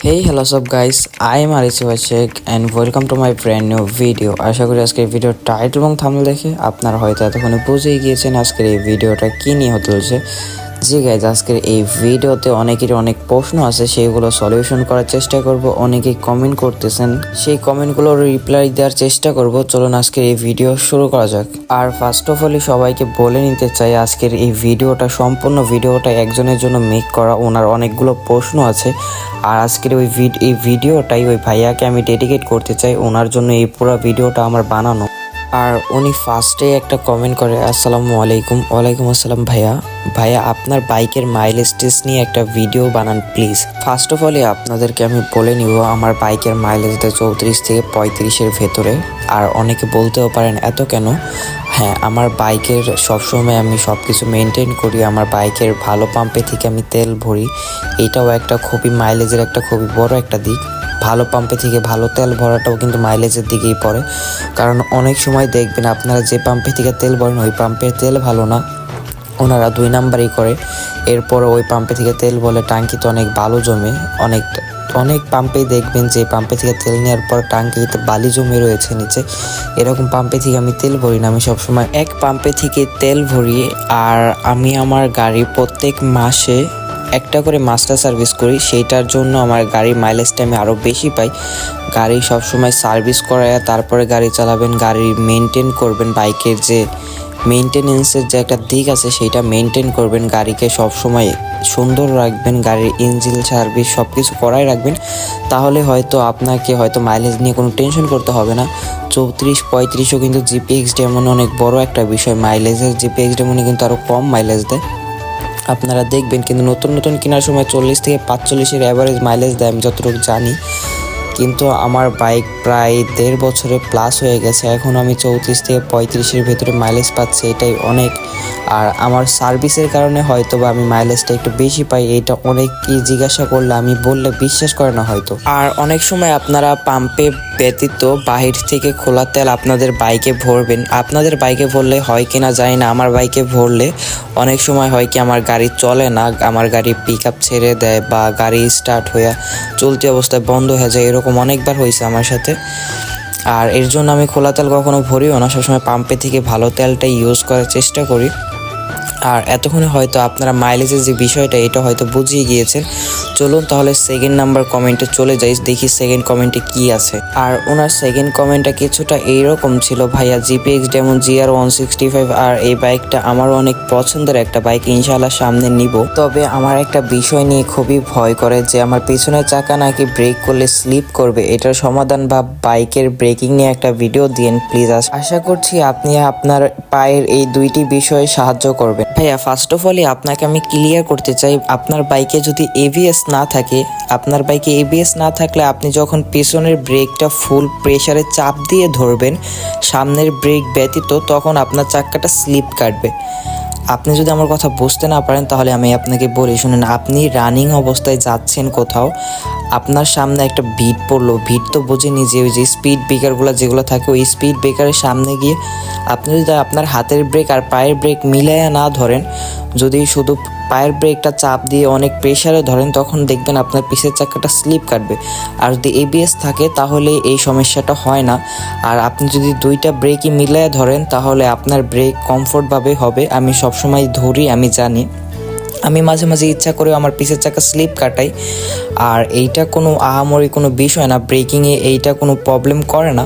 Hey, hello, what's up guys? I am Arisiva Sheikh and welcome to my brand new video. আশা করি আজকের video title এবং thumbnail দেখে আপনারা হয়তো এতক্ষণে বুঝেই গিয়েছেন আজকের এই ভিডিওটা কি নিয়ে হতে চলেছে। জি গাইজ, আজকের এই ভিডিওতে অনেকেরই অনেক প্রশ্ন আছে, সেইগুলো সলিউশন করার চেষ্টা করব। অনেকেই কমেন্ট করতেছেন, সেই কমেন্টগুলোর রিপ্লাই দেওয়ার চেষ্টা করব। চলুন আজকের এই ভিডিও শুরু করা যাক। আর ফার্স্ট অফ অল সবাইকে বলে নিতে চাই, আজকের এই ভিডিওটা সম্পূর্ণ ভিডিওটা একজনের জন্য মেক করা। ওনার অনেকগুলো প্রশ্ন আছে, আর আজকের এই ভিডিওটাই ওই ভাইয়াকে আমি ডেডিকেট করতে চাই। ওনার জন্য এই পুরো ভিডিওটা আমার বানানো। আর উনি ফার্স্টে একটা কমেন্ট করে, আসসালামু আলাইকুম। ওয়ালাইকুম আসসালাম ভাইয়া আপনার বাইকের মাইলেজ টেস্ট নিয়ে একটা ভিডিও বানান প্লিজ। ফার্স্ট অফ অল আপনাদেরকে আমি বলে নিব, আমার বাইকের মাইলেজ দেয় 34 থেকে 35-এর ভেতরে। আর অনেকে বলতেও পারেন এত কেন? হ্যাঁ, আমার বাইকের সবসময় আমি সব কিছু মেনটেন করি। আমার বাইকের ভালো পাম্পে থেকে আমি তেল ভরি, এটাও একটা খুবই মাইলেজের একটা খুবই বড় একটা দিক। ভালো পাম্পে থেকে ভালো তেল ভরাটাও কিন্তু মাইলেজের দিকেই পড়ে। কারণ অনেক সময় দেখবেন আপনারা যে পাম্পে থেকে তেল ভরেন ওই পাম্পের তেল ভালো না, ওনারা 2 নাম্বারই করে। এরপরে ওই পাম্পে থেকে তেল বলে টাঙ্কিতে অনেক বালু জমে। অনেক পাম্পেই দেখবেন যে পাম্পে থেকে তেল নেওয়ার পর টাঙ্কিতে বালি জমে রয়েছে নিচে। এরকম পাম্পে থেকে আমি তেল ভরি না, আমি সবসময় এক পাম্পে থেকে তেল ভরি। আর আমি আমার গাড়ি প্রত্যেক মাসে একটা করে মাস্টার সার্ভিস করি, সেইটার জন্য আমার গাড়ির মাইলেজটা আমি আরও বেশি পাই। গাড়ি সবসময় সার্ভিস করায় তারপরে গাড়ি চালাবেন, গাড়ি মেনটেন করবেন। বাইকের যে মেনটেনেন্সের যে একটা দিক আছে সেইটা মেনটেন করবেন, গাড়িকে সবসময় সুন্দর রাখবেন, গাড়ির ইঞ্জিন সার্ভিস সব কিছু করাই রাখবেন। তাহলে হয়তো আপনাকে হয়তো মাইলেজ নিয়ে কোনো টেনশন করতে হবে না। 34-35ও কিন্তু জিপিএক্স ডেমন অনেক বড় একটা বিষয়। মাইলেজের জিপিএক্স ডেমনে কিন্তু আরও কম মাইলেজ দেয় আপনারা দেখবেন, কিন্তু নতুন কেনার সময় 40 থেকে 45-এর অ্যাভারেজ মাইলেজ দেয় আমি যতটুকু জানি। কিন্তু আমার বাইক প্রায় 1.5 বছরে প্লাস হয়ে গেছে, এখন আমি 34 থেকে 35-এর ভেতরে মাইলেজ পাচ্ছি, এটাই অনেক। আর আমার সার্ভিসের কারণে হয়তো বা আমি মাইলেজটা একটু বেশি পাই। এইটা অনেকই জিজ্ঞাসা করলে আমি বললে বিশ্বাস করে না হয়তো। আর অনেক সময় আপনারা পাম্পে ব্যতীত বাহির থেকে খোলা তেল আপনাদের বাইকে ভরবেন। আপনাদের বাইকে ভরলে হয় কিনা জানি না, আমার বাইকে ভরলে অনেক সময় হয় কি আমার গাড়ি চলে না, আমার গাড়ি পিক আপ ছেড়ে দেয় বা গাড়ি স্টার্ট হয়ে চলতি অবস্থায় বন্ধ হয়ে যায়। এরকম অনেকবার হয়েছে আমার সাথে। আর এর জন্য আমি খোলা তেল কখনো ভরিও না, সবসময় পাম্পে থেকে ভালো তেলটা ইউজ করার চেষ্টা করি। আর এতক্ষণে হয়তো আপনারা মাইলেজের যে বিষয়টা এটা হয়তো বুঝিয়ে গিয়েছেন। চলুন তাহলে সেকেন্ড নাম্বার কমেন্টে চলে যাই, দেখি সেকেন্ড কমেন্টে কি আছে। আর ওনার সেকেন্ড কমেন্টটা কিছুটা এইরকম ছিল, ভাইয়া জিপিএক্স ডেমন GR 165 আর এই বাইকটা আমারও অনেক পছন্দের একটা বাইক, ইনশাআল্লাহ সামনে নিব। তবে আমার একটা বিষয় নিয়ে খুবই ভয় করে যে আমার পিছনের চাকা নাকি ব্রেক করলে স্লিপ করবে। এটার সমাধান বা বাইকের ব্রেকিং নিয়ে একটা ভিডিও দিন প্লিজ। আশা করছি আপনি আপনার পায়ের এই দুইটি বিষয়ে সাহায্য করবেন। ভাইয়া ফার্স্ট অফ অল আপনাকে আমি ক্লিয়ার করতে চাই, আপনার বাইকে যদি এবিএস না থাকে, আপনার বাইকে এবিএস না থাকলে আপনি যখন পেছনের ব্রেকটা ফুল প্রেসারে চাপ দিয়ে ধরবেন সামনের ব্রেক ব্যতীত, তখন আপনার চাক্কাটা স্লিপ কাটবে। আপনি যদি আমার কথা বুঝতে না পারেন তাহলে আমি আপনাকে বলি শুনেন। আপনি রানিং অবস্থায় যাচ্ছেন কোথাও, আপনার সামনে একটা ভিড় পড়লো, ভিড় তো বোঝেনি যে ওই যে স্পিড ব্রেকারগুলো যেগুলো থাকে, ওই স্পিড ব্রেকারের সামনে গিয়ে আপনি যদি আপনার হাতের ব্রেক আর পায়ের ব্রেক মিলাইয়া না ধরেন, যদি শুধু পায়ের ব্রেকটা চাপ দিয়ে অনেক প্রেসারে ধরেন, তখন দেখবেন আপনার পিছের চাকাটা স্লিপ কাটবে। আর যদি এবিএস থাকে তাহলে এই সমস্যাটা হয় না। আর আপনি যদি দুইটা ব্রেকই মিলাইয়া ধরেন তাহলে আপনার ব্রেক কমফোর্টভাবে হবে। আমি সবসময় ধরি, আমি জানি। আমি মাঝে মাঝে ইচ্ছা করে আমার পিছের চাকা স্লিপ কাটাই। আর এইটা কোনো আহামরি কোনো বিষয় না, ব্রেকিংয়ে এইটা কোনো প্রবলেম করে না।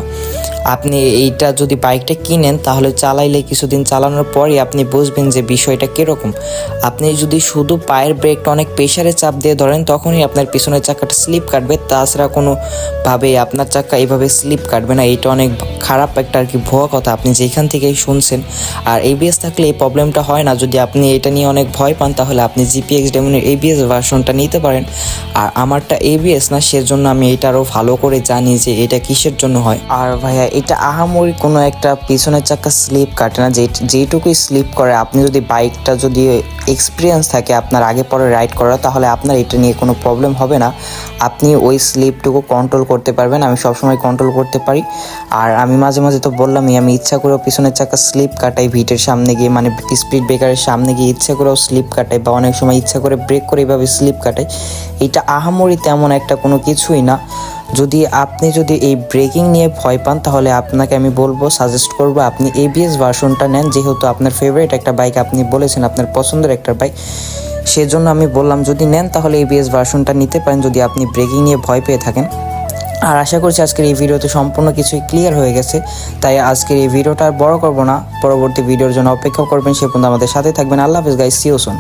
আপনি এইটা যদি বাইকটা কিনেন তাহলে চালাইলে কিছুদিন চালানোর পরই আপনি বুঝবেন যে বিষয়টা কীরকম। আপনি যদি শুধু পায়ের ব্রেকটা অনেক প্রেসারে চাপ দিয়ে ধরেন তখনই আপনার পিছনের চাকাটা স্লিপ কাটবে, তাছাড়া কোনোভাবেই আপনার চাকা এইভাবে স্লিপ কাটবে না। এইটা অনেক খারাপ একটা আর কি ভুয়া কথা আপনি যেখান থেকেই শুনছেন। আর এবিএস থাকলে এই প্রবলেমটা হয় না। যদি আপনি এটা নিয়ে অনেক ভয় পান তাহলে আপনি জিপিএক্স ডেমনের এবিএস ভার্সনটা নিতে পারেন। আর আমারটা এবিএস না, সেজন্য আমি এটা আরও ভালো করে জানি যে এটা কিসের জন্য হয়। আর ভাইয়া এটা আহামরি কোনো একটা পিছনের চাকা স্লিপ কাটে না, যেইটুকুই স্লিপ করে আপনি যদি বাইকটা যদি এক্সপিরিয়েন্স থাকে আপনার আগে পরে রাইড করা, তাহলে আপনার এটা নিয়ে কোনো প্রবলেম হবে না। আপনি ওই স্লিপটুকু কন্ট্রোল করতে পারবেন। আমি সবসময় কন্ট্রোল করতে পারি। আর আমি মাঝে মাঝে তো বললামই, আমি ইচ্ছা করেও পিছনের চাকা স্লিপ কাটাই ভিটের সামনে গিয়ে, মানে স্পিড ব্রেকারের সামনে গিয়ে ইচ্ছা করেও স্লিপ কাটাই, বা অনেক সময় ইচ্ছা করে ব্রেক করে এইভাবে স্লিপ কাটাই। এটা আহামরি তেমন একটা কোনো কিছুই না। যদি আপনি এই ব্রেকিং নিয়ে ভয় পান, তাহলে আপনাকে আমি বলবো, সাজেস্ট করবো আপনি এবিএস ভার্সনটা নেন। যেহেতু আপনার ফেভারিট একটা বাইক, আপনি বলেছেন আপনার পছন্দের একটা বাইক, সেজন্য আমি বললাম যদি নেন তাহলে এবিএস ভার্সনটা নিতে পারেন, যদি আপনি ব্রেকিং নিয়ে ভয় পেয়ে থাকেন। আর আশা করছি আজকের এই ভিডিওতে সম্পূর্ণ কিছুই ক্লিয়ার হয়ে গেছে। তাই আজকের এই ভিডিওটা আর বড় করবো না, পরবর্তী ভিডিওর জন্য অপেক্ষা করবেন। সে পর্যন্ত আমাদের সাথে থাকবেন। আল্লাহ হাফেজ গাইস, সি ইউ সুন।